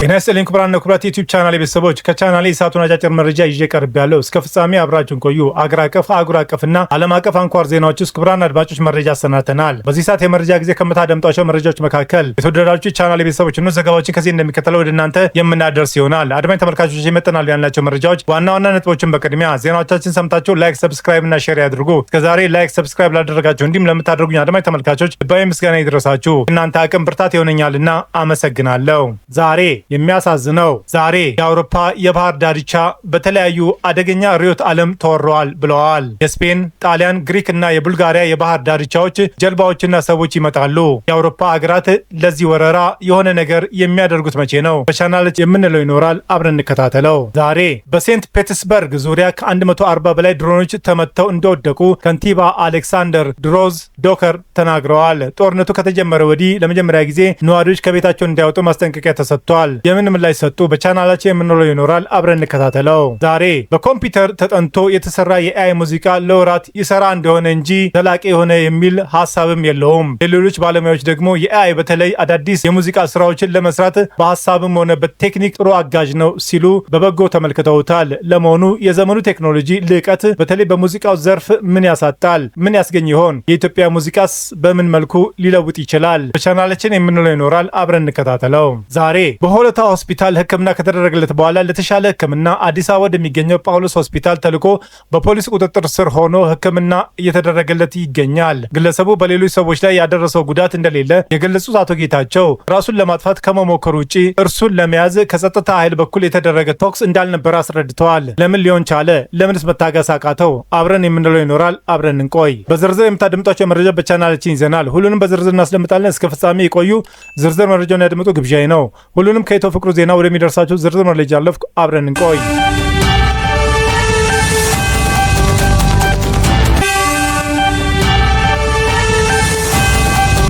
ጤና ይስጥልኝ ክቡራንና ክቡራት ዩቲዩብ ቻናል ቤተሰቦች፣ ከቻናሌ የሰዓቱን አጫጭር መረጃ ይዤ ቀርቤያለሁ። እስከ ፍጻሜ አብራችሁን ቆዩ። አገር አቀፍ፣ አህጉር አቀፍና ዓለም አቀፍ አንኳር ዜናዎች ውስጥ ክቡራን አድማጮች መረጃ አሰናድተናል። በዚህ ሰዓት የመረጃ ጊዜ ከምታደምጧቸው መረጃዎች መካከል የተወደዳችሁ ቻናል ቤተሰቦች ነው ዘገባዎችን ከዚህ እንደሚከተለው ወደ እናንተ የምናደርስ ይሆናል። አድማጭ ተመልካቾች ይመጥናሉ ያልናቸው መረጃዎች ዋና ነጥቦችን በቅድሚያ ዜናዎቻችን ሰምታችሁ ላይክ፣ ሰብስክራይብ እና ሼር ያድርጉ። እስከዛሬ ላይክ፣ ሰብስክራይብ ላደረጋችሁ እንዲሁም ለምታደርጉኝ አድማጭ ተመልካቾች ልባዊ ምስጋና ይድረሳችሁ። እናንተ አቅም ብርታት ይሆነኛልና አመሰግናለሁ። ዛሬ የሚያሳዝነው ዛሬ የአውሮፓ የባህር ዳርቻ በተለያዩ አደገኛ ርዕዮተ ዓለም ተወረዋል ብለዋል። የስፔን፣ ጣሊያን፣ ግሪክ እና የቡልጋሪያ የባህር ዳርቻዎች ጀልባዎችና ሰዎች ይመጣሉ። የአውሮፓ ሀገራት ለዚህ ወረራ የሆነ ነገር የሚያደርጉት መቼ ነው? በቻናላችን የምንለው ይኖራል። አብረን እንከታተለው። ዛሬ በሴንት ፔተርስበርግ ዙሪያ ከ140 በላይ ድሮኖች ተመተው እንደወደቁ ከንቲባ አሌክሳንደር ድሮዝ ዶከር ተናግረዋል። ጦርነቱ ከተጀመረ ወዲህ ለመጀመሪያ ጊዜ ነዋሪዎች ከቤታቸው እንዳይወጡ ማስጠንቀቂያ ተሰጥቷል። የምን ምላሽ ሰጡ? በቻናላችን የምንለው ይኖራል። አብረን እንከታተለው። ዛሬ በኮምፒውተር ተጠንቶ የተሰራ የኤአይ ሙዚቃ ለወራት ይሰራ እንደሆነ እንጂ ዘላቂ የሆነ የሚል ሀሳብም የለውም። ሌሎች ባለሙያዎች ደግሞ የኤአይ በተለይ አዳዲስ የሙዚቃ ስራዎችን ለመስራት በሀሳብም ሆነ በቴክኒክ ጥሩ አጋዥ ነው ሲሉ በበጎ ተመልክተውታል። ለመሆኑ የዘመኑ ቴክኖሎጂ ልዕቀት በተለይ በሙዚቃው ዘርፍ ምን ያሳጣል? ምን ያስገኝ ይሆን? የኢትዮጵያ ሙዚቃስ በምን መልኩ ሊለውጥ ይችላል? በቻናላችን የምንለው ይኖራል። አብረን እንከታተለው። ዛሬ በሆለታ ሆስፒታል ሕክምና ከተደረገለት በኋላ ለተሻለ ሕክምና አዲስ አበባ ወደሚገኘው ጳውሎስ ሆስፒታል ተልኮ በፖሊስ ቁጥጥር ስር ሆኖ ሕክምና እየተደረገለት ይገኛል። ግለሰቡ በሌሎች ሰዎች ላይ ያደረሰው ጉዳት እንደሌለ የገለጹት አቶ ጌታቸው ራሱን ለማጥፋት ከመሞከሩ ውጪ እርሱን ለመያዝ ከጸጥታ ኃይል በኩል የተደረገ ተኩስ እንዳልነበረ አስረድተዋል። ለምን ሊሆን ቻለ? ለምንስ መታገስ አቃተው? አብረን የምንለው ይኖራል። አብረን እንቆይ። በዝርዝር የምታደምጧቸው መረጃ በቻናላችን ይዘናል። ሁሉንም በዝርዝር እናስደምጣለን። እስከ ፍጻሜ የቆዩ ዝርዝር መረጃውን ያድምጡ ግብዣይ ነው። ሁሉንም ከኢትዮ ፍቅሩ ዜና ወደሚደርሳችሁ ዝርዝር መረጃ አለፍኩ። አብረን እንቆይ።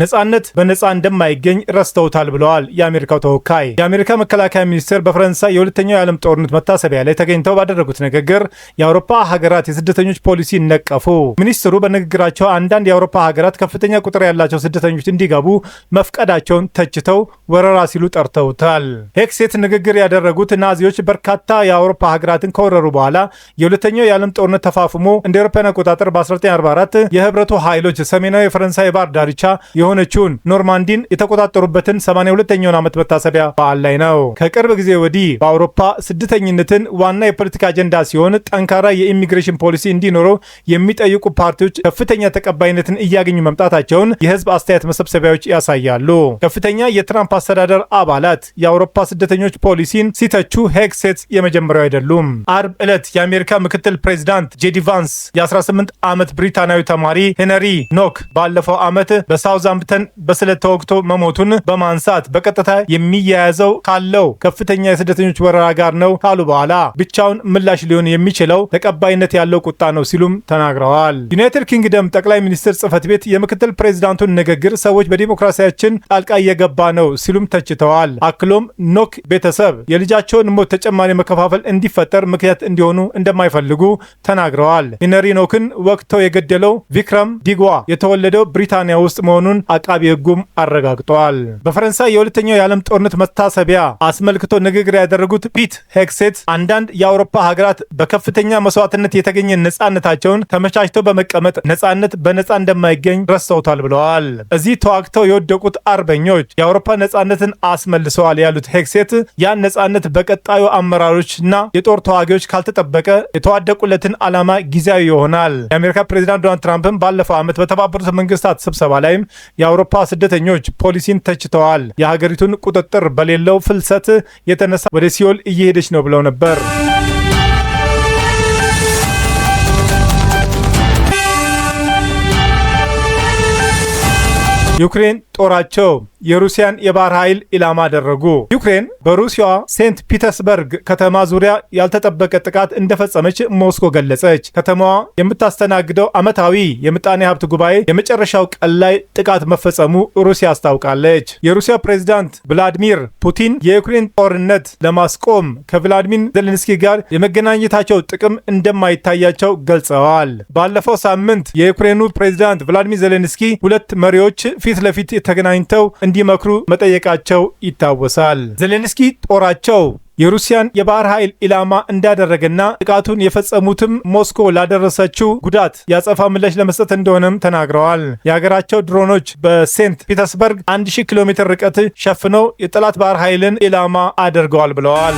ነጻነት በነጻ እንደማይገኝ ረስተውታል ብለዋል የአሜሪካው ተወካይ። የአሜሪካ መከላከያ ሚኒስቴር በፈረንሳይ የሁለተኛው የዓለም ጦርነት መታሰቢያ ላይ ተገኝተው ባደረጉት ንግግር የአውሮፓ ሀገራት የስደተኞች ፖሊሲ ነቀፉ። ሚኒስትሩ በንግግራቸው አንዳንድ የአውሮፓ ሀገራት ከፍተኛ ቁጥር ያላቸው ስደተኞች እንዲገቡ መፍቀዳቸውን ተችተው ወረራ ሲሉ ጠርተውታል። ሄግሴት ንግግር ያደረጉት ናዚዎች በርካታ የአውሮፓ ሀገራትን ከወረሩ በኋላ የሁለተኛው የዓለም ጦርነት ተፋፍሞ እንደ አውሮፓውያን አቆጣጠር በ1944 የህብረቱ ኃይሎች ሰሜናዊ የፈረንሳይ የባህር ዳርቻ የሆነችውን ኖርማንዲን የተቆጣጠሩበትን 82ኛውን ዓመት መታሰቢያ በዓል ላይ ነው። ከቅርብ ጊዜ ወዲህ በአውሮፓ ስደተኝነትን ዋና የፖለቲካ አጀንዳ ሲሆን ጠንካራ የኢሚግሬሽን ፖሊሲ እንዲኖረው የሚጠይቁ ፓርቲዎች ከፍተኛ ተቀባይነትን እያገኙ መምጣታቸውን የህዝብ አስተያየት መሰብሰቢያዎች ያሳያሉ። ከፍተኛ የትራምፕ አስተዳደር አባላት የአውሮፓ ስደተኞች ፖሊሲን ሲተቹ ሄግሴት የመጀመሪያው አይደሉም። አርብ ዕለት የአሜሪካ ምክትል ፕሬዚዳንት ጄዲ ቫንስ የ18 ዓመት ብሪታናዊ ተማሪ ሄነሪ ኖክ ባለፈው ዓመት በሳውዛምፕተን በስለት ተወግቶ መሞቱን በማንሳት በቀጥታ የሚያያዘው ካለው ከፍተኛ የስደተኞች ወረራ ጋር ነው ካሉ በኋላ ብቻውን ምላሽ ሊሆን የሚችለው ተቀባይነት ያለው ቁጣ ነው ሲሉም ተናግረዋል። ዩናይትድ ኪንግደም ጠቅላይ ሚኒስትር ጽህፈት ቤት የምክትል ፕሬዚዳንቱን ንግግር ሰዎች በዲሞክራሲያችን ጣልቃ እየገባ ነው ሲሉም ተችተዋል። አክሎም ኖክ ቤተሰብ የልጃቸውን ሞት ተጨማሪ መከፋፈል እንዲፈጠር ምክንያት እንዲሆኑ እንደማይፈልጉ ተናግረዋል። ሄነሪ ኖክን ወቅተው የገደለው ቪክረም ዲጓ የተወለደው ብሪታንያ ውስጥ መሆኑን አቃቢ ሕጉም አረጋግጠዋል። በፈረንሳይ የሁለተኛው የዓለም ጦርነት መታሰቢያ አስመልክቶ ንግግር ያደረጉት ፒት ሄግሴት አንዳንድ የአውሮፓ ሀገራት በከፍተኛ መስዋዕትነት የተገኘ ነጻነታቸውን ተመቻችተው በመቀመጥ ነጻነት በነጻ እንደማይገኝ ረስተውታል ብለዋል። እዚህ ተዋግተው የወደቁት አርበኞች የአውሮፓ ነጻነትን አስመልሰዋል ያሉት ሄግሴት ያን ነጻነት በቀጣዩ አመራሮችና የጦር ተዋጊዎች ካልተጠበቀ የተዋደቁለትን ዓላማ ጊዜያዊ ይሆናል። የአሜሪካ ፕሬዚዳንት ዶናልድ ትራምፕም ባለፈው ዓመት በተባበሩት መንግስታት ስብሰባ ላይም የአውሮፓ ስደተኞች ፖሊሲን ተችተዋል። የሀገሪቱን ቁጥጥር በሌለው ፍልሰት የተነሳ ወደ ሲኦል እየሄደች ነው ብለው ነበር። ዩክሬን ጦራቸው የሩሲያን የባህር ኃይል ኢላማ አደረጉ። ዩክሬን በሩሲያዋ ሴንት ፒተርስበርግ ከተማ ዙሪያ ያልተጠበቀ ጥቃት እንደፈጸመች ሞስኮ ገለጸች። ከተማዋ የምታስተናግደው ዓመታዊ የምጣኔ ሀብት ጉባኤ የመጨረሻው ቀን ላይ ጥቃት መፈጸሙ ሩሲያ አስታውቃለች። የሩሲያ ፕሬዝዳንት ቭላዲሚር ፑቲን የዩክሬን ጦርነት ለማስቆም ከቭላዲሚር ዜሌንስኪ ጋር የመገናኘታቸው ጥቅም እንደማይታያቸው ገልጸዋል። ባለፈው ሳምንት የዩክሬኑ ፕሬዝዳንት ቭላዲሚር ዜሌንስኪ ሁለት መሪዎች ፊት ለፊት ተገናኝተው እንዲመክሩ መጠየቃቸው ይታወሳል። ዜሌንስኪ ጦራቸው የሩሲያን የባህር ኃይል ኢላማ እንዳደረገና ጥቃቱን የፈጸሙትም ሞስኮ ላደረሰችው ጉዳት ያጸፋ ምላሽ ለመስጠት እንደሆነም ተናግረዋል። የሀገራቸው ድሮኖች በሴንት ፒተርስበርግ 1000 ኪሎ ሜትር ርቀት ሸፍነው የጠላት ባህር ኃይልን ኢላማ አድርገዋል ብለዋል።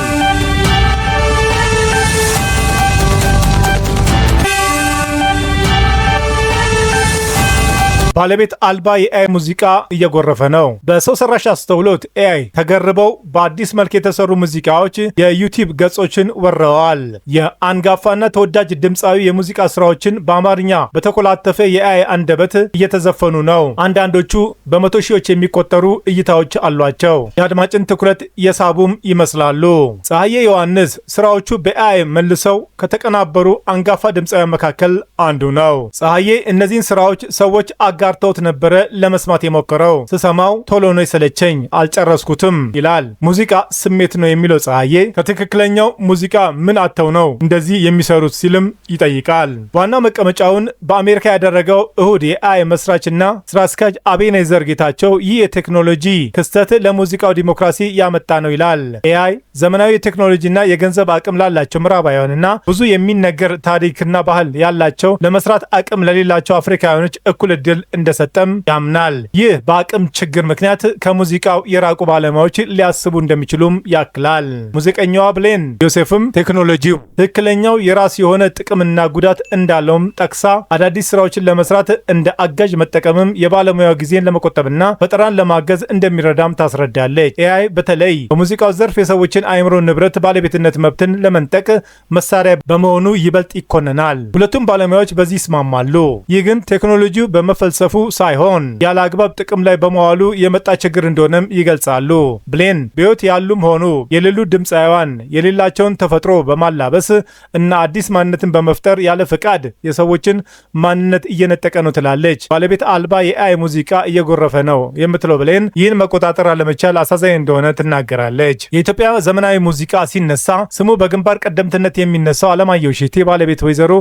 ባለቤት አልባ የኤአይ ሙዚቃ እየጎረፈ ነው። በሰው ሰራሽ አስተውሎት ኤአይ ተገርበው በአዲስ መልክ የተሰሩ ሙዚቃዎች የዩቲዩብ ገጾችን ወረዋል። የአንጋፋና ተወዳጅ ድምፃዊ የሙዚቃ ስራዎችን በአማርኛ በተኮላተፈ የኤአይ አንደበት እየተዘፈኑ ነው። አንዳንዶቹ በመቶ ሺዎች የሚቆጠሩ እይታዎች አሏቸው። የአድማጭን ትኩረት የሳቡም ይመስላሉ። ፀሐዬ ዮሐንስ ስራዎቹ በኤአይ መልሰው ከተቀናበሩ አንጋፋ ድምፃውያን መካከል አንዱ ነው። ፀሐዬ እነዚህን ስራዎች ሰዎች ጋርተውት ነበረ ለመስማት የሞከረው። ስሰማው ቶሎ ነው የሰለቸኝ፣ አልጨረስኩትም ይላል። ሙዚቃ ስሜት ነው የሚለው ፀሐዬ ከትክክለኛው ሙዚቃ ምን አተው ነው እንደዚህ የሚሰሩት ሲልም ይጠይቃል። ዋናው መቀመጫውን በአሜሪካ ያደረገው እሁድ የኤአይ መስራችና ስራ አስኪያጅ አቤኔዘር ጌታቸው ይህ የቴክኖሎጂ ክስተት ለሙዚቃው ዲሞክራሲ ያመጣ ነው ይላል። ኤአይ ዘመናዊ የቴክኖሎጂና የገንዘብ አቅም ላላቸው ምዕራባውያንና ብዙ የሚነገር ታሪክና ባህል ያላቸው ለመስራት አቅም ለሌላቸው አፍሪካውያኖች እኩል እድል እንደሰጠም ያምናል። ይህ በአቅም ችግር ምክንያት ከሙዚቃው የራቁ ባለሙያዎች ሊያስቡ እንደሚችሉም ያክላል። ሙዚቀኛዋ ብሌን ዮሴፍም ቴክኖሎጂው ትክክለኛው የራስ የሆነ ጥቅምና ጉዳት እንዳለውም ጠቅሳ አዳዲስ ስራዎችን ለመስራት እንደ አጋዥ መጠቀምም የባለሙያው ጊዜን ለመቆጠብና ፈጠራን ለማገዝ እንደሚረዳም ታስረዳለች። ኤአይ በተለይ በሙዚቃው ዘርፍ የሰዎችን አእምሮ ንብረት ባለቤትነት መብትን ለመንጠቅ መሳሪያ በመሆኑ ይበልጥ ይኮነናል። ሁለቱም ባለሙያዎች በዚህ ይስማማሉ። ይህ ግን ቴክኖሎጂው በመፈልሰፉ ሳይሆን ያለ አግባብ ጥቅም ላይ በመዋሉ የመጣ ችግር እንደሆነም ይገልጻሉ። ብሌን በሕይወት ያሉም ሆኑ የሌሉ ድምፃውያን የሌላቸውን ተፈጥሮ በማላበስ እና አዲስ ማንነትን በመፍጠር ያለ ፈቃድ የሰዎችን ማንነት እየነጠቀ ነው ትላለች። ባለቤት አልባ የኤአይ ሙዚቃ እየጎረፈ ነው የምትለው ብሌን ይህን መቆጣጠር አለመቻል አሳዛኝ እንደሆነ ትናገራለች። የኢትዮጵያ ዘመናዊ ሙዚቃ ሲነሳ ስሙ በግንባር ቀደምትነት የሚነሳው አለማየሁ እሸቴ ባለቤት ወይዘሮ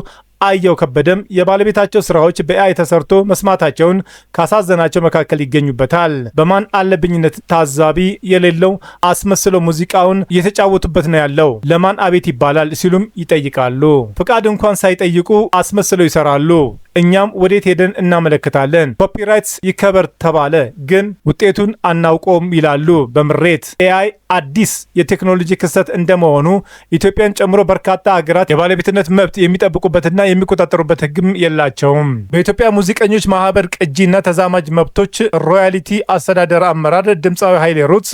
አየው ከበደም የባለቤታቸው ስራዎች በኤአይ ተሰርቶ መስማታቸውን ካሳዘናቸው መካከል ይገኙበታል። በማን አለብኝነት ታዛቢ የሌለው አስመስሎ ሙዚቃውን እየተጫወቱበት ነው ያለው፣ ለማን አቤት ይባላል ሲሉም ይጠይቃሉ። ፍቃድ እንኳን ሳይጠይቁ አስመስለው ይሰራሉ። እኛም ወዴት ሄደን እናመለክታለን? ኮፒራይትስ ይከበር ተባለ፣ ግን ውጤቱን አናውቀውም ይላሉ በምሬት። ኤአይ አዲስ የቴክኖሎጂ ክስተት እንደመሆኑ ኢትዮጵያን ጨምሮ በርካታ ሀገራት የባለቤትነት መብት የሚጠብቁበትና የሚቆጣጠሩበት ሕግም የላቸውም። በኢትዮጵያ ሙዚቀኞች ማህበር ቅጂና ተዛማጅ መብቶች ሮያሊቲ አስተዳደር አመራር ድምፃዊ ኃይሌ ሩትስ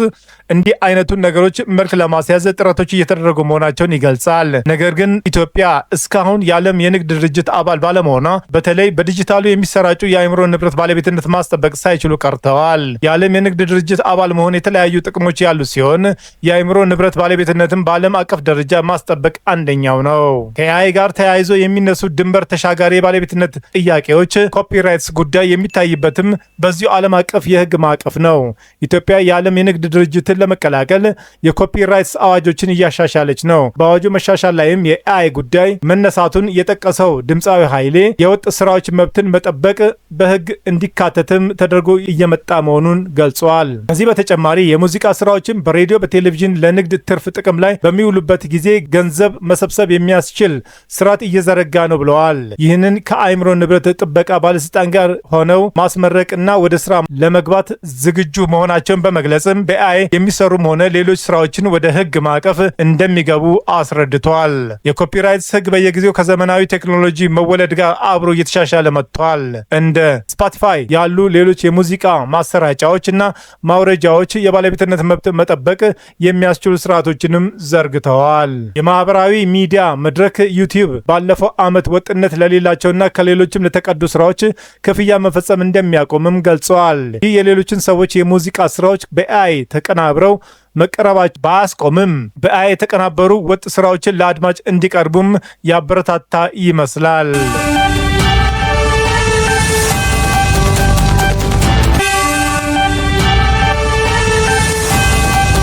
እንዲህ አይነቱን ነገሮች መልክ ለማስያዝ ጥረቶች እየተደረጉ መሆናቸውን ይገልጻል። ነገር ግን ኢትዮጵያ እስካሁን የዓለም የንግድ ድርጅት አባል ባለመሆኗ በተለይ በዲጂታሉ የሚሰራጩ የአእምሮ ንብረት ባለቤትነት ማስጠበቅ ሳይችሉ ቀርተዋል። የዓለም የንግድ ድርጅት አባል መሆን የተለያዩ ጥቅሞች ያሉት ሲሆን የአእምሮ ንብረት ባለቤትነትን በዓለም አቀፍ ደረጃ ማስጠበቅ አንደኛው ነው። ከኤአይ ጋር ተያይዞ የሚነሱ ድንበር ተሻጋሪ የባለቤትነት ጥያቄዎች ኮፒራይትስ ጉዳይ የሚታይበትም በዚሁ ዓለም አቀፍ የህግ ማዕቀፍ ነው። ኢትዮጵያ የዓለም የንግድ ድርጅትን ለመቀላቀል የኮፒራይትስ አዋጆችን እያሻሻለች ነው። በአዋጁ መሻሻል ላይም የኤአይ ጉዳይ መነሳቱን የጠቀሰው ድምፃዊ ኃይሌ የወጥ ስራዎች መብትን መጠበቅ በህግ እንዲካተትም ተደርጎ እየመጣ መሆኑን ገልጿል። ከዚህ በተጨማሪ የሙዚቃ ስራዎችን በሬዲዮ በቴሌቪዥን ለንግድ ትርፍ ጥቅም ላይ በሚውሉበት ጊዜ ገንዘብ መሰብሰብ የሚያስችል ስርዓት እየዘረጋ ነው ብለዋል። ይህንን ከአእምሮ ንብረት ጥበቃ ባለስልጣን ጋር ሆነው ማስመረቅና ወደ ስራ ለመግባት ዝግጁ መሆናቸውን በመግለጽም በኤአይ የሚሰሩም ሆነ ሌሎች ስራዎችን ወደ ህግ ማዕቀፍ እንደሚገቡ አስረድቷል። የኮፒራይትስ ህግ በየጊዜው ከዘመናዊ ቴክኖሎጂ መወለድ ጋር አብሮ እየተሻሻለ መጥቷል። እንደ ስፖቲፋይ ያሉ ሌሎች የሙዚቃ ማሰራጫዎች እና ማውረጃዎች የባለቤትነት መብት መጠበቅ የሚያስችሉ ስርዓቶችንም ዘርግተዋል። የማህበራዊ ሚዲያ መድረክ ዩቲዩብ ባለፈው ዓመት ወጥነት ለሌላቸውና ከሌሎችም ለተቀዱ ስራዎች ክፍያ መፈጸም እንደሚያቆምም ገልጸዋል። ይህ የሌሎችን ሰዎች የሙዚቃ ስራዎች በኤአይ ተቀናብረው መቀረባቸው ባያስቆምም በኤአይ የተቀናበሩ ወጥ ስራዎችን ለአድማጭ እንዲቀርቡም ያበረታታ ይመስላል።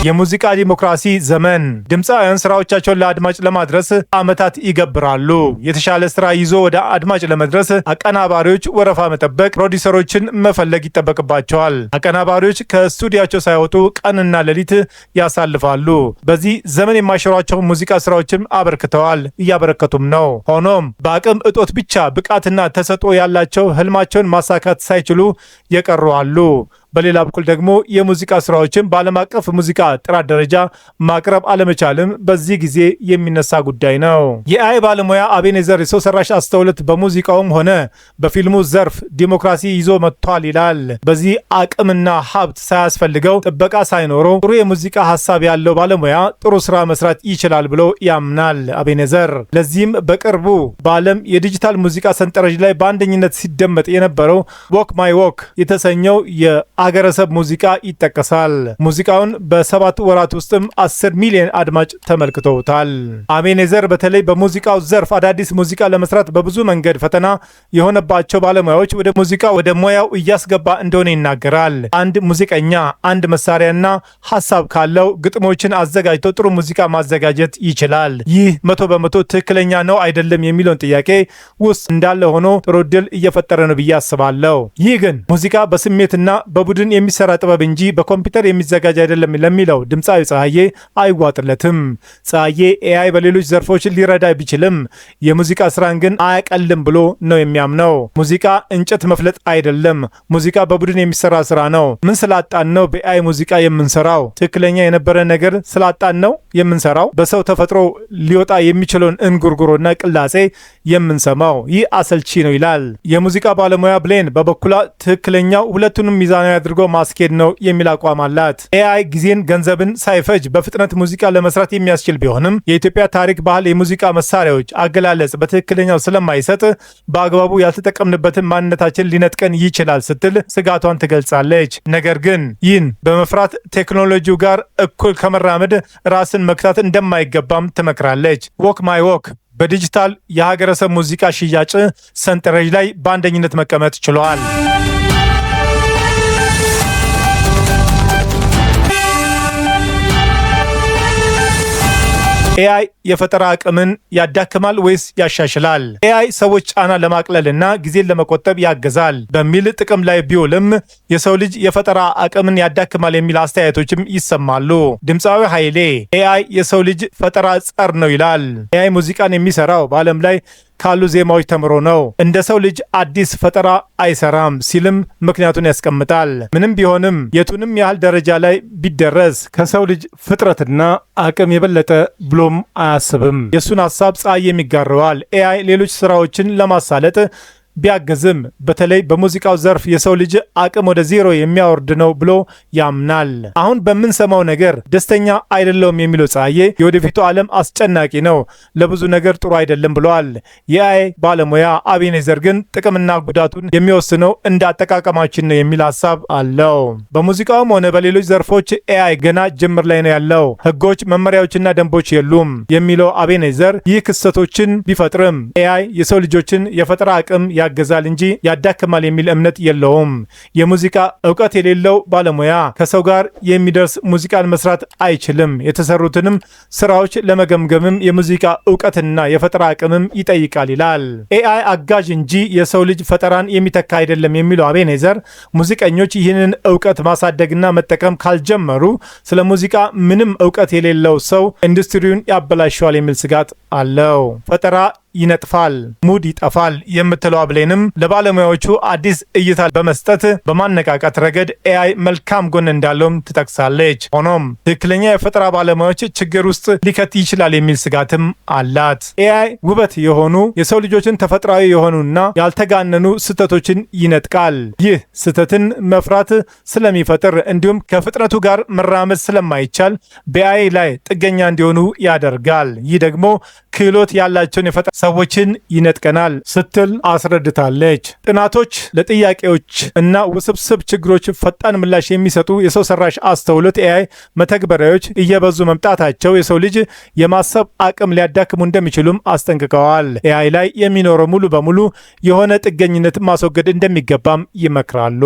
የሙዚቃ ዲሞክራሲ ዘመን። ድምፃውያን ስራዎቻቸውን ለአድማጭ ለማድረስ ዓመታት ይገብራሉ። የተሻለ ስራ ይዞ ወደ አድማጭ ለመድረስ አቀናባሪዎች ወረፋ መጠበቅ፣ ፕሮዲሰሮችን መፈለግ ይጠበቅባቸዋል። አቀናባሪዎች ከስቱዲያቸው ሳይወጡ ቀንና ሌሊት ያሳልፋሉ። በዚህ ዘመን የማይሽሯቸው ሙዚቃ ስራዎችም አበርክተዋል፣ እያበረከቱም ነው። ሆኖም በአቅም እጦት ብቻ ብቃትና ተሰጥኦ ያላቸው ህልማቸውን ማሳካት ሳይችሉ የቀሩ አሉ። በሌላ በኩል ደግሞ የሙዚቃ ስራዎችን በዓለም አቀፍ ሙዚቃ ጥራት ደረጃ ማቅረብ አለመቻልም በዚህ ጊዜ የሚነሳ ጉዳይ ነው። የኤአይ ባለሙያ አቤኔዘር የሰው ሰራሽ አስተውሎት በሙዚቃውም ሆነ በፊልሙ ዘርፍ ዲሞክራሲ ይዞ መጥቷል ይላል። በዚህ አቅምና ሀብት ሳያስፈልገው ጥበቃ ሳይኖረው ጥሩ የሙዚቃ ሀሳብ ያለው ባለሙያ ጥሩ ስራ መስራት ይችላል ብሎ ያምናል አቤኔዘር። ለዚህም በቅርቡ በዓለም የዲጂታል ሙዚቃ ሰንጠረዥ ላይ በአንደኝነት ሲደመጥ የነበረው ዎክ ማይ ዎክ የተሰኘው አገረሰብ ሙዚቃ ይጠቀሳል። ሙዚቃውን በ7 ወራት ውስጥም 10 ሚሊዮን አድማጭ ተመልክተውታል። አቤኔዘር በተለይ በሙዚቃው ዘርፍ አዳዲስ ሙዚቃ ለመስራት በብዙ መንገድ ፈተና የሆነባቸው ባለሙያዎች ወደ ሙያው እያስገባ እንደሆነ ይናገራል። አንድ ሙዚቀኛ አንድ መሳሪያና ሀሳብ ካለው ግጥሞችን አዘጋጅቶ ጥሩ ሙዚቃ ማዘጋጀት ይችላል። ይህ 100% ትክክለኛ ነው አይደለም የሚለውን ጥያቄ ውስጥ እንዳለ ሆኖ ጥሩ ድል እየፈጠረ ነው ብዬ አስባለሁ። ይህ ግን ሙዚቃ በስሜትና በቡድን የሚሰራ ጥበብ እንጂ በኮምፒውተር የሚዘጋጅ አይደለም ለሚለው ድምፃዊ ፀሐዬ አይዋጥለትም። ፀሐዬ ኤአይ በሌሎች ዘርፎች ሊረዳ ቢችልም የሙዚቃ ስራን ግን አያቀልም ብሎ ነው የሚያምነው። ሙዚቃ እንጨት መፍለጥ አይደለም፣ ሙዚቃ በቡድን የሚሰራ ስራ ነው። ምን ስላጣን ነው በኤአይ ሙዚቃ የምንሰራው? ትክክለኛ የነበረ ነገር ስላጣን ነው የምንሰራው? በሰው ተፈጥሮ ሊወጣ የሚችለውን እንጉርጉሮና ቅላጼ የምንሰማው? ይህ አሰልቺ ነው ይላል። የሙዚቃ ባለሙያ ብሌን በበኩሏ ትክክለኛው ሁለቱንም ሚዛናዊ አድርጎ ማስኬድ ነው የሚል አቋም አላት። ኤአይ ጊዜን፣ ገንዘብን ሳይፈጅ በፍጥነት ሙዚቃ ለመስራት የሚያስችል ቢሆንም የኢትዮጵያ ታሪክ፣ ባህል፣ የሙዚቃ መሳሪያዎች አገላለጽ በትክክለኛው ስለማይሰጥ በአግባቡ ያልተጠቀምንበትን ማንነታችን ሊነጥቀን ይችላል ስትል ስጋቷን ትገልጻለች። ነገር ግን ይህን በመፍራት ቴክኖሎጂው ጋር እኩል ከመራመድ ራስን መክታት እንደማይገባም ትመክራለች። ዎክ ማይ ዎክ በዲጂታል የሀገረሰብ ሙዚቃ ሽያጭ ሰንጠረዥ ላይ በአንደኝነት መቀመጥ ችሏል። ኤአይ የፈጠራ አቅምን ያዳክማል ወይስ ያሻሽላል? ኤአይ ሰዎች ጫና ለማቅለልና ጊዜን ለመቆጠብ ያገዛል በሚል ጥቅም ላይ ቢውልም የሰው ልጅ የፈጠራ አቅምን ያዳክማል የሚል አስተያየቶችም ይሰማሉ። ድምፃዊ ኃይሌ ኤአይ የሰው ልጅ ፈጠራ ጸር ነው ይላል። ኤአይ ሙዚቃን የሚሰራው በዓለም ላይ ካሉ ዜማዎች ተምሮ ነው። እንደ ሰው ልጅ አዲስ ፈጠራ አይሰራም ሲልም ምክንያቱን ያስቀምጣል። ምንም ቢሆንም የቱንም ያህል ደረጃ ላይ ቢደረስ ከሰው ልጅ ፍጥረትና አቅም የበለጠ ብሎም አያስብም። የእሱን ሀሳብ ፀሐይ ይጋራዋል። ኤአይ ሌሎች ስራዎችን ለማሳለጥ ቢያገዝም በተለይ በሙዚቃው ዘርፍ የሰው ልጅ አቅም ወደ ዜሮ የሚያወርድ ነው ብሎ ያምናል። አሁን በምንሰማው ነገር ደስተኛ አይደለውም የሚለው ፀሐዬ የወደፊቱ ዓለም አስጨናቂ ነው፣ ለብዙ ነገር ጥሩ አይደለም ብለዋል። የኤአይ ባለሙያ አቤኔዘር ግን ጥቅምና ጉዳቱን የሚወስነው እንደ አጠቃቀማችን ነው የሚል ሀሳብ አለው። በሙዚቃውም ሆነ በሌሎች ዘርፎች ኤአይ ገና ጅምር ላይ ነው ያለው፣ ህጎች፣ መመሪያዎችና ደንቦች የሉም የሚለው አቤኔዘር ይህ ክስተቶችን ቢፈጥርም ኤአይ የሰው ልጆችን የፈጠራ አቅም ያገዛል እንጂ ያዳክማል የሚል እምነት የለውም። የሙዚቃ እውቀት የሌለው ባለሙያ ከሰው ጋር የሚደርስ ሙዚቃን መስራት አይችልም። የተሰሩትንም ስራዎች ለመገምገምም የሙዚቃ እውቀትና የፈጠራ አቅምም ይጠይቃል ይላል። ኤአይ አጋዥ እንጂ የሰው ልጅ ፈጠራን የሚተካ አይደለም የሚለው አቤኔዘር ሙዚቀኞች ይህንን እውቀት ማሳደግና መጠቀም ካልጀመሩ ስለ ሙዚቃ ምንም እውቀት የሌለው ሰው ኢንዱስትሪውን ያበላሸዋል የሚል ስጋት አለው። ፈጠራ ይነጥፋል፣ ሙድ ይጠፋል የምትለው ብሌንም ለባለሙያዎቹ አዲስ እይታ በመስጠት በማነቃቃት ረገድ ኤአይ መልካም ጎን እንዳለውም ትጠቅሳለች። ሆኖም ትክክለኛ የፈጠራ ባለሙያዎች ችግር ውስጥ ሊከት ይችላል የሚል ስጋትም አላት። ኤአይ ውበት የሆኑ የሰው ልጆችን ተፈጥሯዊ የሆኑና ያልተጋነኑ ስህተቶችን ይነጥቃል። ይህ ስህተትን መፍራት ስለሚፈጥር እንዲሁም ከፍጥነቱ ጋር መራመድ ስለማይቻል በኤአይ ላይ ጥገኛ እንዲሆኑ ያደርጋል። ይህ ደግሞ ክህሎት ያላቸውን የፈጠራ ሰዎችን ይነጥቀናል ስትል አስረድታለች። ጥናቶች ለጥያቄዎች እና ውስብስብ ችግሮች ፈጣን ምላሽ የሚሰጡ የሰው ሰራሽ አስተውሎት ኤአይ መተግበሪያዎች እየበዙ መምጣታቸው የሰው ልጅ የማሰብ አቅም ሊያዳክሙ እንደሚችሉም አስጠንቅቀዋል። ኤአይ ላይ የሚኖረው ሙሉ በሙሉ የሆነ ጥገኝነት ማስወገድ እንደሚገባም ይመክራሉ።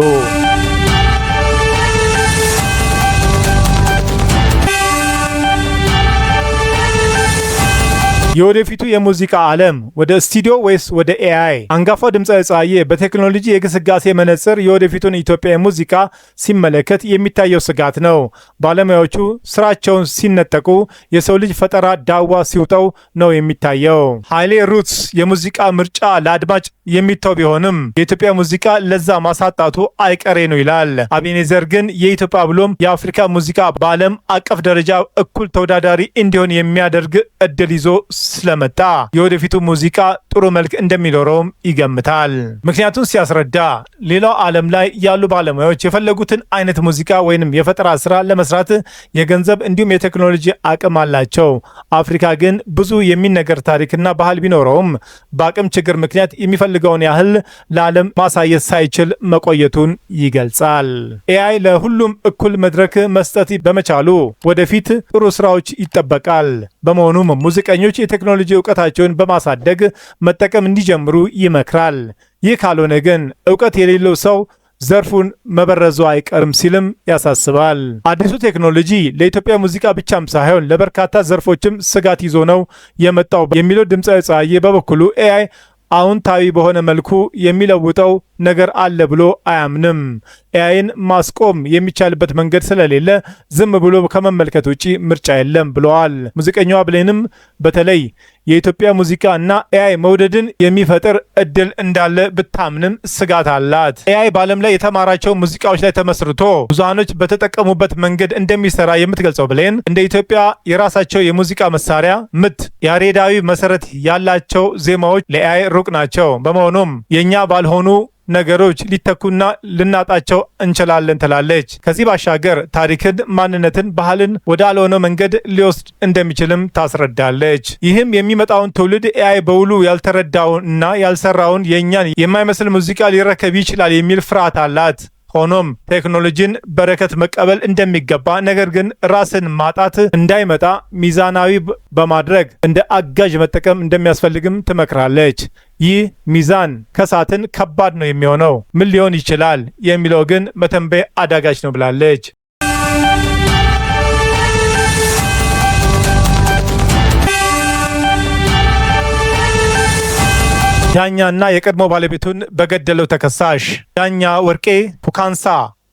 የወደፊቱ የሙዚቃ ዓለም ወደ ስቱዲዮ ወይስ ወደ ኤአይ? አንጋፋው ድምፃዊ ፀሐዬ በቴክኖሎጂ የግስጋሴ መነጽር የወደፊቱን ኢትዮጵያ ሙዚቃ ሲመለከት የሚታየው ስጋት ነው። ባለሙያዎቹ ስራቸውን ሲነጠቁ፣ የሰው ልጅ ፈጠራ ዳዋ ሲውጠው ነው የሚታየው። ኃይሌ ሩትስ የሙዚቃ ምርጫ ለአድማጭ የሚተው ቢሆንም የኢትዮጵያ ሙዚቃ ለዛ ማሳጣቱ አይቀሬ ነው ይላል። አቤኔዘር ግን የኢትዮጵያ ብሎም የአፍሪካ ሙዚቃ በዓለም አቀፍ ደረጃ እኩል ተወዳዳሪ እንዲሆን የሚያደርግ እድል ይዞ ስለመጣ የወደፊቱ ሙዚቃ ጥሩ መልክ እንደሚኖረውም ይገምታል። ምክንያቱም ሲያስረዳ ሌላው ዓለም ላይ ያሉ ባለሙያዎች የፈለጉትን አይነት ሙዚቃ ወይንም የፈጠራ ስራ ለመስራት የገንዘብ እንዲሁም የቴክኖሎጂ አቅም አላቸው። አፍሪካ ግን ብዙ የሚነገር ታሪክና ባህል ቢኖረውም በአቅም ችግር ምክንያት የሚፈልገውን ያህል ለዓለም ማሳየት ሳይችል መቆየቱን ይገልጻል። ኤአይ ለሁሉም እኩል መድረክ መስጠት በመቻሉ ወደፊት ጥሩ ስራዎች ይጠበቃል። በመሆኑም ሙዚቀኞች የቴክኖሎጂ እውቀታቸውን በማሳደግ መጠቀም እንዲጀምሩ ይመክራል። ይህ ካልሆነ ግን እውቀት የሌለው ሰው ዘርፉን መበረዙ አይቀርም ሲልም ያሳስባል። አዲሱ ቴክኖሎጂ ለኢትዮጵያ ሙዚቃ ብቻም ሳይሆን ለበርካታ ዘርፎችም ስጋት ይዞ ነው የመጣው የሚለው ድምፃዊ ፀሐዬ በበኩሉ ኤአይ አዎንታዊ በሆነ መልኩ የሚለውጠው ነገር አለ ብሎ አያምንም። ኤአይን ማስቆም የሚቻልበት መንገድ ስለሌለ ዝም ብሎ ከመመልከት ውጪ ምርጫ የለም ብለዋል። ሙዚቀኛዋ ብሌንም በተለይ የኢትዮጵያ ሙዚቃ እና ኤአይ መውደድን የሚፈጥር እድል እንዳለ ብታምንም ስጋት አላት። ኤአይ በዓለም ላይ የተማራቸው ሙዚቃዎች ላይ ተመስርቶ ብዙሃኖች በተጠቀሙበት መንገድ እንደሚሰራ የምትገልጸው ብሌን እንደ ኢትዮጵያ የራሳቸው የሙዚቃ መሳሪያ ምት፣ ያሬዳዊ መሰረት ያላቸው ዜማዎች ለኤአይ ሩቅ ናቸው። በመሆኑም የእኛ ባልሆኑ ነገሮች ሊተኩና ልናጣቸው እንችላለን ትላለች። ከዚህ ባሻገር ታሪክን፣ ማንነትን፣ ባህልን ወደ አልሆነ መንገድ ሊወስድ እንደሚችልም ታስረዳለች። ይህም የሚመጣውን ትውልድ ኤአይ በውሉ ያልተረዳውንና ያልሰራውን የእኛን የማይመስል ሙዚቃ ሊረከብ ይችላል የሚል ፍርሃት አላት። ሆኖም ቴክኖሎጂን በረከት መቀበል እንደሚገባ፣ ነገር ግን ራስን ማጣት እንዳይመጣ ሚዛናዊ በማድረግ እንደ አጋዥ መጠቀም እንደሚያስፈልግም ትመክራለች። ይህ ሚዛን ከሳትን ከባድ ነው የሚሆነው። ምን ሊሆን ይችላል የሚለው ግን መተንበይ አዳጋች ነው ብላለች። ዳኛና የቀድሞ ባለቤቱን በገደለው ተከሳሽ ዳኛ ወርቄ ፑካንሳ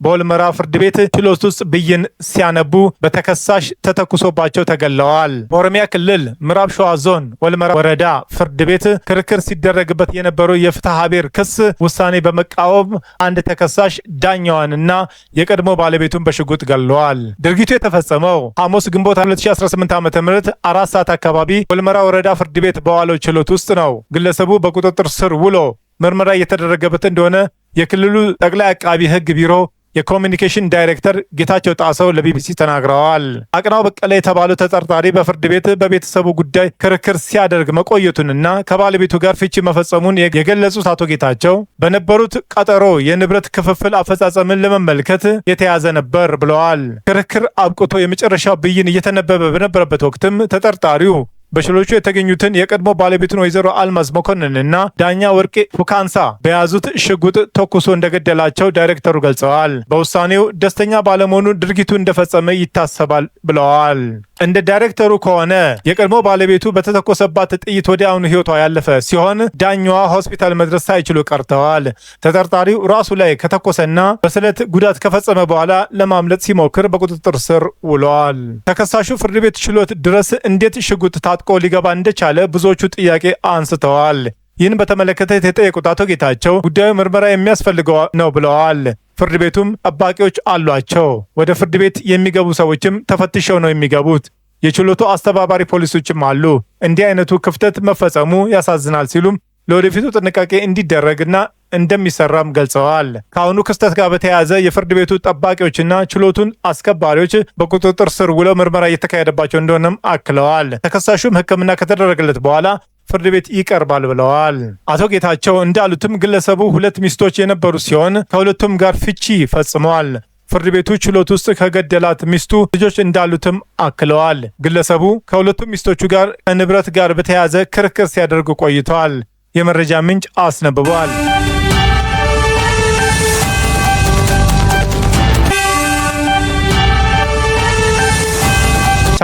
በወልመራ ፍርድ ቤት ችሎት ውስጥ ብይን ሲያነቡ በተከሳሽ ተተኩሶባቸው ተገለዋል። በኦሮሚያ ክልል ምዕራብ ሸዋ ዞን ወልመራ ወረዳ ፍርድ ቤት ክርክር ሲደረግበት የነበረው የፍትሐ ብሔር ክስ ውሳኔ በመቃወም አንድ ተከሳሽ ዳኛዋንና የቀድሞ ባለቤቱን በሽጉጥ ገለዋል። ድርጊቱ የተፈጸመው ሐሙስ ግንቦት 2018 ዓ.ም 4 ሰዓት አካባቢ ወልመራ ወረዳ ፍርድ ቤት በዋለው ችሎት ውስጥ ነው። ግለሰቡ በቁጥጥር ስር ውሎ ምርመራ እየተደረገበት እንደሆነ የክልሉ ጠቅላይ አቃቢ ሕግ ቢሮ የኮሚኒኬሽን ዳይሬክተር ጌታቸው ጣሰው ለቢቢሲ ተናግረዋል። አቅናው በቀለ የተባለው ተጠርጣሪ በፍርድ ቤት በቤተሰቡ ጉዳይ ክርክር ሲያደርግ መቆየቱንና ከባለቤቱ ጋር ፍቺ መፈጸሙን የገለጹት አቶ ጌታቸው በነበሩት ቀጠሮ የንብረት ክፍፍል አፈጻጸምን ለመመልከት የተያዘ ነበር ብለዋል። ክርክር አብቅቶ የመጨረሻው ብይን እየተነበበ በነበረበት ወቅትም ተጠርጣሪው በችሎቹ የተገኙትን የቀድሞ ባለቤቱን ወይዘሮ አልማዝ መኮንንና ዳኛ ወርቄ ፉካንሳ በያዙት ሽጉጥ ተኩሶ እንደገደላቸው ዳይሬክተሩ ገልጸዋል። በውሳኔው ደስተኛ ባለመሆኑ ድርጊቱ እንደፈጸመ ይታሰባል ብለዋል። እንደ ዳይሬክተሩ ከሆነ የቀድሞ ባለቤቱ በተተኮሰባት ጥይት ወዲያውኑ ሕይወቷ ያለፈ ሲሆን ዳኛዋ ሆስፒታል መድረስ ሳይችሉ ቀርተዋል። ተጠርጣሪው ራሱ ላይ ከተኮሰና በስለት ጉዳት ከፈጸመ በኋላ ለማምለጥ ሲሞክር በቁጥጥር ስር ውለዋል። ተከሳሹ ፍርድ ቤት ችሎት ድረስ እንዴት ሽጉጥ ታጥቆ ሊገባ እንደቻለ ብዙዎቹ ጥያቄ አንስተዋል። ይህን በተመለከተ የተጠየቁት አቶ ጌታቸው ጉዳዩ ምርመራ የሚያስፈልገው ነው ብለዋል። ፍርድ ቤቱም ጠባቂዎች አሏቸው። ወደ ፍርድ ቤት የሚገቡ ሰዎችም ተፈትሸው ነው የሚገቡት። የችሎቱ አስተባባሪ ፖሊሶችም አሉ። እንዲህ አይነቱ ክፍተት መፈጸሙ ያሳዝናል ሲሉም ለወደፊቱ ጥንቃቄ እንዲደረግና እንደሚሰራም ገልጸዋል። ከአሁኑ ክስተት ጋር በተያያዘ የፍርድ ቤቱ ጠባቂዎችና ችሎቱን አስከባሪዎች በቁጥጥር ስር ውለው ምርመራ እየተካሄደባቸው እንደሆነም አክለዋል። ተከሳሹም ሕክምና ከተደረገለት በኋላ ፍርድ ቤት ይቀርባል ብለዋል። አቶ ጌታቸው እንዳሉትም ግለሰቡ 2 ሚስቶች የነበሩ ሲሆን ከሁለቱም ጋር ፍቺ ፈጽመዋል። ፍርድ ቤቱ ችሎት ውስጥ ከገደላት ሚስቱ ልጆች እንዳሉትም አክለዋል። ግለሰቡ ከሁለቱም ሚስቶቹ ጋር ከንብረት ጋር በተያያዘ ክርክር ሲያደርጉ ቆይተዋል። የመረጃ ምንጭ አስነብበዋል።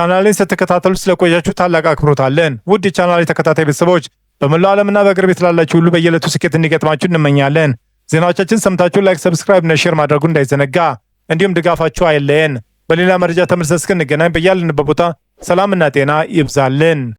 ቻናሌን ስትከታተሉ ስለቆያችሁ ታላቅ አክብሮት አለን። ውድ የቻናሌ ተከታታይ ቤተሰቦች በመላው ዓለምና በእግር ቤት ላላችሁ ሁሉ በየዕለቱ ስኬት እንዲገጥማችሁ እንመኛለን። ዜናዎቻችን ሰምታችሁ ላይክ፣ ሰብስክራይብ እና ሼር ማድረጉ እንዳይዘነጋ፣ እንዲሁም ድጋፋችሁ አይለየን። በሌላ መረጃ ተመልሰን እስክንገናኝ በያለንበት ቦታ ሰላምና ጤና ይብዛልን።